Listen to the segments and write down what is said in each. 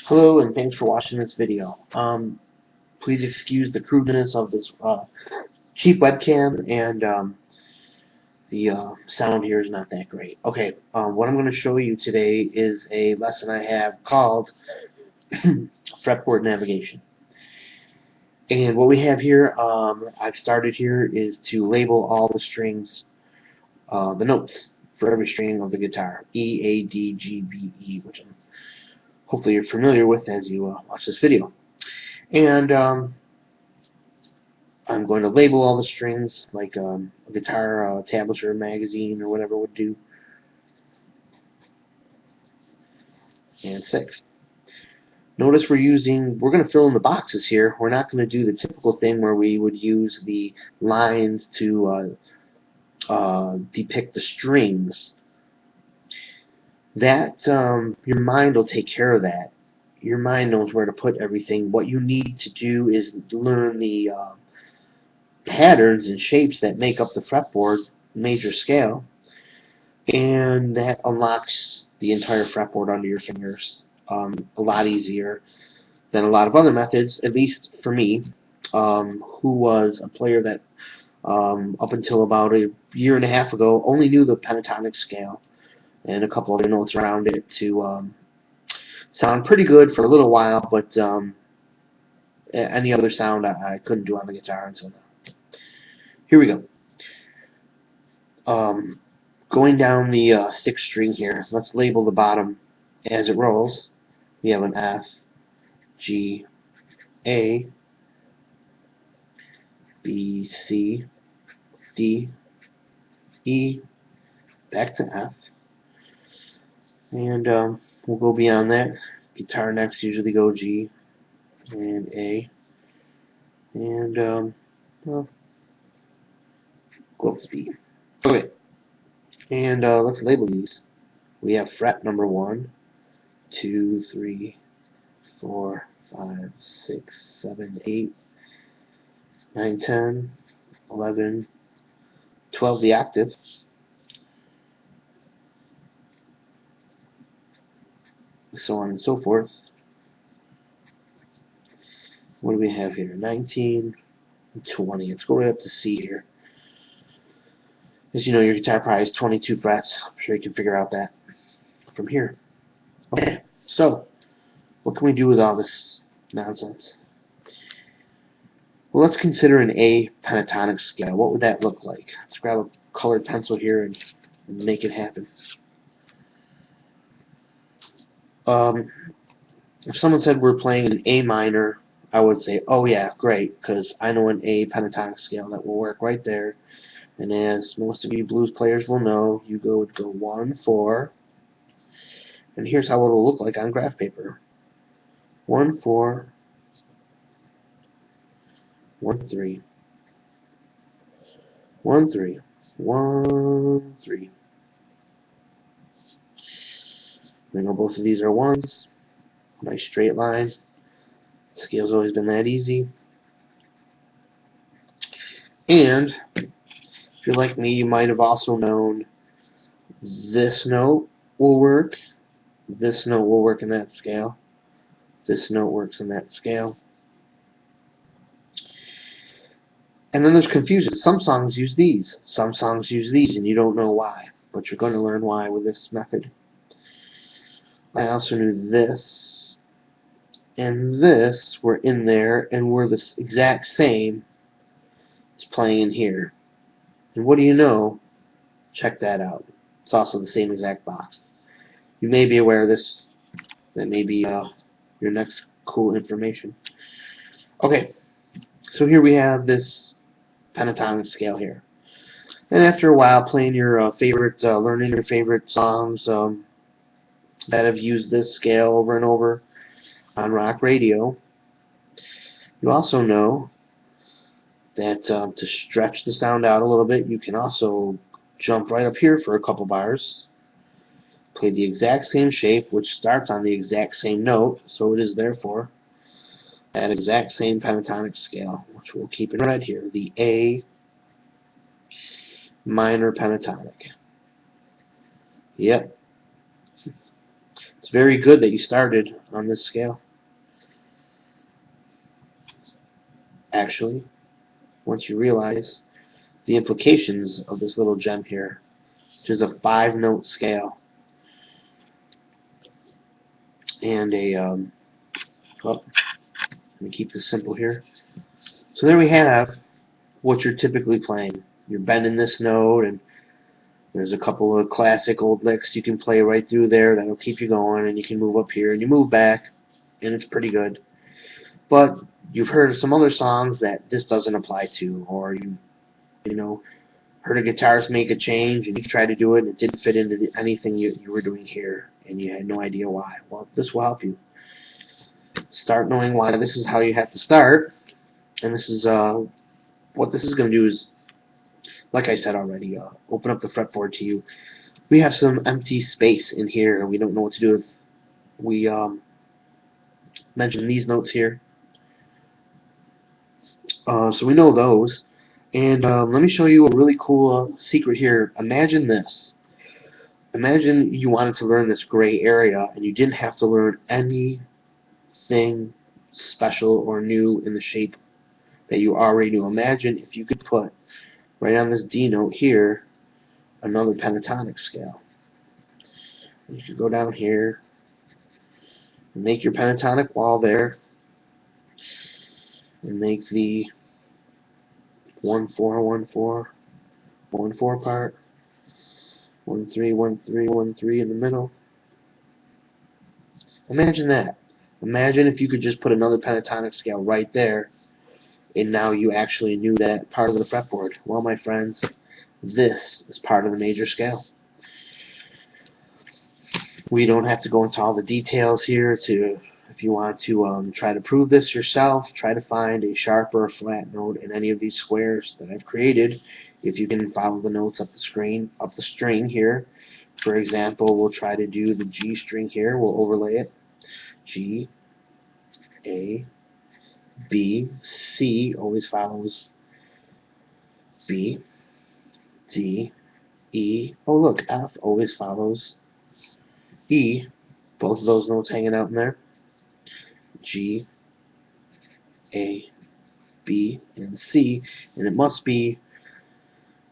Hello and thanks for watching this video. Please excuse the crudeness of this cheap webcam and the sound here is not that great. Okay, what I'm going to show you today is a lesson I have called fretboard navigation. And what we have here, I've started here, is to label all the strings, the notes for every string of the guitar. E, A, D, G, B, E, which hopefully you're familiar with as you watch this video. And I'm going to label all the strings like a guitar tablature magazine or whatever would do. And 6. Notice we're going to fill in the boxes here. We're not going to do the typical thing where we would use the lines to depict the strings. That your mind will take care of that. Your mind knows where to put everything. What you need to do is learn the patterns and shapes that make up the fretboard major scale, and that unlocks the entire fretboard under your fingers a lot easier than a lot of other methods, at least for me, who was a player that up until about a year and a half ago only knew the pentatonic scale and a couple other notes around it to sound pretty good for a little while, but any other sound I couldn't do on the guitar until now. Here we go. Going down the 6th string here, let's label the bottom as it rolls. We have an F, G, A, B, C, D, E, back to F, and we'll go beyond that. Guitar necks usually go G and A, and well, go B. Okay, and let's label these. We have fret number 1, 2, 3, 4, 5, 6, 7, 8, 9, 10, 11, 12, the octave, so on and so forth. What do we have here? 19, 20. Let's go right up to C here. As you know, your guitar probably has 22 frets. I'm sure you can figure out that from here. Okay, so what can we do with all this nonsense? Well, let's consider an A pentatonic scale. What would that look like? Let's grab a colored pencil here and make it happen. If someone said we're playing an A minor, I would say, oh yeah, great, because I know an A pentatonic scale that will work right there. And as most of you blues players will know, you would go 1, 4, and here's how it will look like on graph paper. 1, 4, 1, 3, 1, 3, 1, 3. We know both of these are 1s. Nice straight line. Scale's always been that easy. And if you're like me, you might have also known this note will work. This note will work in that scale. This note works in that scale. And then there's confusion. Some songs use these. Some songs use these, and you don't know why. But you're going to learn why with this method. I also knew this and this were in there and were the exact same as playing in here. And what do you know? Check that out. It's also the same exact box. You may be aware of this. That may be your next cool information. Okay, so here we have this pentatonic scale here. And after a while, playing your learning your favorite songs that have used this scale over and over on rock radio, you also know that to stretch the sound out a little bit, you can also jump right up here for a couple bars, play the exact same shape, which starts on the exact same note, so it is therefore that exact same pentatonic scale, which we'll keep in red here, the A minor pentatonic. Yep. It's very good that you started on this scale. Actually, once you realize the implications of this little gem here, which is a 5-note scale, and a well, let me keep this simple here. So there we have what you're typically playing. You're bending this note, and there's a couple of classic old licks you can play right through there that'll keep you going, and you can move up here and you move back, and it's pretty good. But you've heard of some other songs that this doesn't apply to, or you know heard a guitarist make a change and you tried to do it and it didn't fit into anything you were doing here, and you had no idea why. Well, this will help you start knowing why this is how you have to start, and this is what this is going to do is, like I said already, open up the fretboard to you. We have some empty space in here and we don't know what to do with. We mentioned these notes here, so we know those. And let me show you a really cool secret here. Imagine this. Imagine you wanted to learn this gray area and you didn't have to learn anything special or new in the shape that you already knew. Imagine if you could put right on this D note here another pentatonic scale. You could go down here and make your pentatonic wall there and make the 1 4 1 4 1 4 part, 1 3 1 3 1 3 in the middle. Imagine that. Imagine if you could just put another pentatonic scale right there, and now you actually knew that part of the fretboard. Well, my friends, this is part of the major scale. We don't have to go into all the details here. If you want to try to prove this yourself, try to find a sharp or a flat note in any of these squares that I've created. If you can follow the notes up the string here. For example, we'll try to do the G string here. We'll overlay it. G, A, B, C always follows B, D, E. Oh look, F always follows E. Both of those notes hanging out in there. G, A, B, and C. And it must be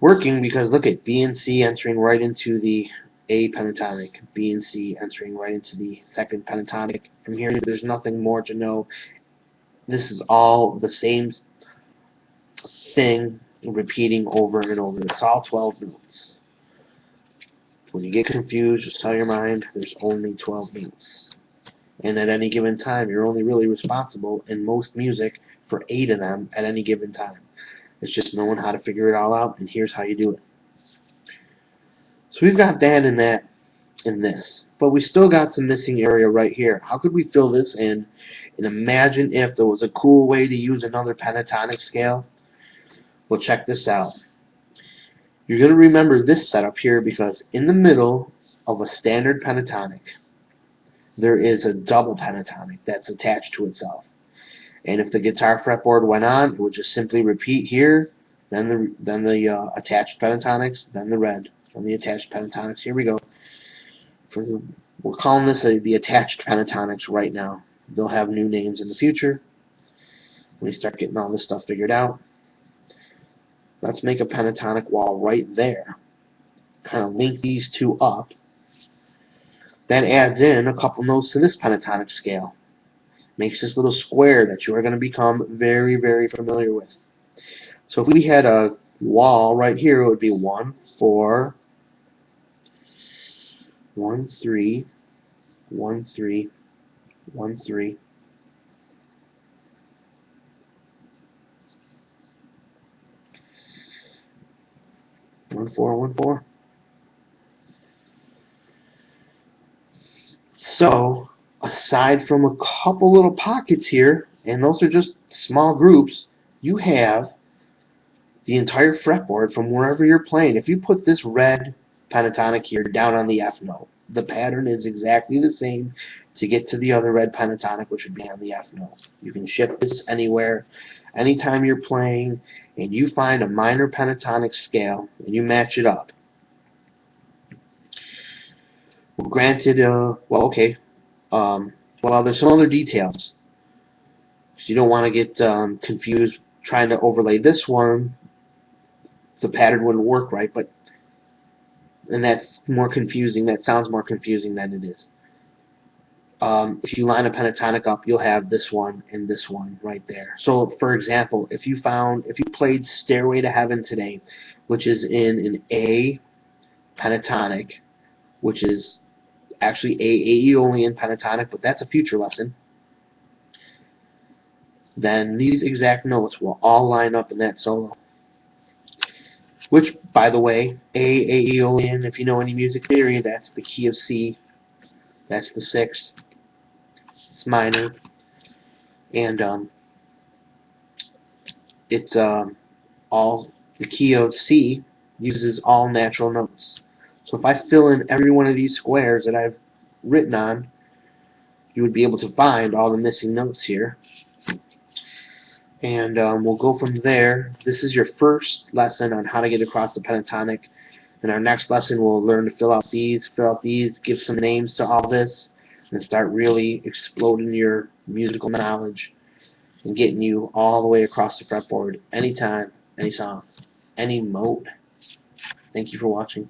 working because look at B and C entering right into the A pentatonic, B and C entering right into the second pentatonic. From here, there's nothing more to know. This is all the same thing repeating over and over. It's all 12 notes. When you get confused, just tell your mind there's only 12 notes. And at any given time, you're only really responsible in most music for 8 of them at any given time. It's just knowing how to figure it all out, and here's how you do it. So we've got that and that in this. But we still got some missing area right here. How could we fill this in? And imagine if there was a cool way to use another pentatonic scale. Well, check this out. You're going to remember this setup here because in the middle of a standard pentatonic, there is a double pentatonic that's attached to itself. And if the guitar fretboard went on, it would just simply repeat here, then the attached pentatonics, then the red, then the attached pentatonics. Here we go. We're calling this the attached pentatonics right now. They'll have new names in the future when we start getting all this stuff figured out. Let's make a pentatonic wall right there. Kind of link these two up. That adds in a couple notes to this pentatonic scale. Makes this little square that you are going to become very, very familiar with. So if we had a wall right here, it would be 1 4 1 3 1 3 1 3 1 4 1 4. So aside from a couple little pockets here, and those are just small groups, you have the entire fretboard from wherever you're playing. If you put this red pentatonic here down on the F note, the pattern is exactly the same to get to the other red pentatonic, which would be on the F note. You can shift this anywhere, anytime you're playing, and you find a minor pentatonic scale, and you match it up. Well, granted, well, okay, Well, there's some other details. You don't want to get confused trying to overlay this one. The pattern wouldn't work right, and that's more confusing. That sounds more confusing than it is. If you line a pentatonic up, you'll have this one and this one right there. So, for example, if you played Stairway to Heaven today, which is in an A pentatonic, which is actually a Aeolian pentatonic, but that's a future lesson, then these exact notes will all line up in that solo. Which, by the way, Aeolian, if you know any music theory, that's the key of C. That's the sixth. It's minor. And it's all the key of C uses all natural notes. So if I fill in every one of these squares that I've written on, you would be able to find all the missing notes here. And we'll go from there. This is your first lesson on how to get across the pentatonic. In our next lesson, we'll learn to fill out these, give some names to all this, and start really exploding your musical knowledge and getting you all the way across the fretboard, anytime, any song, any mode. Thank you for watching.